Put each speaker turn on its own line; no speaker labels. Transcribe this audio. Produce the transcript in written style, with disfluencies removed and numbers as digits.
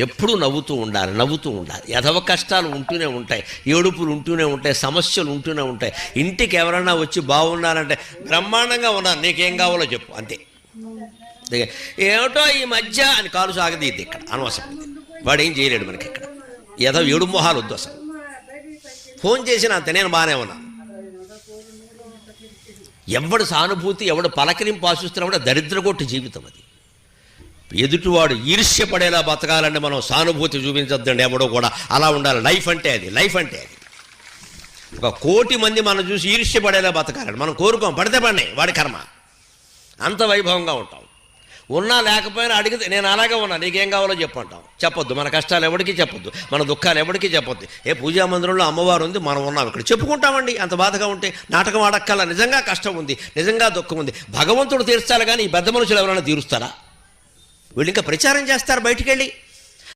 ఎప్పుడూ నవ్వుతూ ఉండాలి, నవ్వుతూ ఉండాలి. ఎదవ కష్టాలు ఉంటూనే ఉంటాయి, ఏడుపులు ఉంటూనే ఉంటాయి, సమస్యలు ఉంటూనే ఉంటాయి. ఇంటికి ఎవరైనా వచ్చి బాగున్నారంటే బ్రహ్మాండంగా ఉన్నారు, నీకేం కావాలో చెప్పు, అంతే. ఏమిటో ఈ మధ్య అని కాలు సాగదీద్ది ఇక్కడ, అనవసరం. వాడు ఏం చేయలేడు మనకి ఇక్కడ. ఏదో ఏడు మొహాలు వద్దు అసలు. ఫోన్ చేసిన అంతే, నేను బాగానే ఉన్నాను. ఎవడు సానుభూతి, ఎవడు పలకరింపు ఆశిస్తున్నా దరిద్రగొట్టు జీవితం అది. ఎదుటివాడు ఈర్ష్యపడేలా బతకాలంటే మనం సానుభూతి చూపించొద్దండి ఎవడో కూడా. అలా ఉండాలి. లైఫ్ అంటే అది, లైఫ్ అంటే అది. 1,000,000 మంది మనం చూసి ఈర్ష్యపడేలా బతకాలండి. మనం కోరుకోం, పడితే పడినాయి, వాడి కర్మ. అంత వైభవంగా ఉంటాం. ఉన్నా లేకపోయినా అడిగితే నేను అలాగే ఉన్నా, నీకేం కావాలో చెప్పంటాం. చెప్పొద్దు, మన కష్టాలు ఎవరికి చెప్పొద్దు, మన దుఃఖాలు ఎవరికి చెప్పొద్దు. పూజా మందిరంలో అమ్మవారు ఉంది, మనం ఉన్నాం ఇక్కడ, చెప్పుకుంటామండి. అంత బాధగా ఉంటే నాటకం ఆడక్కల. నిజంగా కష్టం ఉంది, నిజంగా దుఃఖం ఉంది, భగవంతుడు తీర్చాలి కానీ ఈ పెద్ద మనుషులు ఎవరైనా తీరుస్తారా? వీళ్ళు ఇంకా ప్రచారం చేస్తారు బయటికి వెళ్ళి.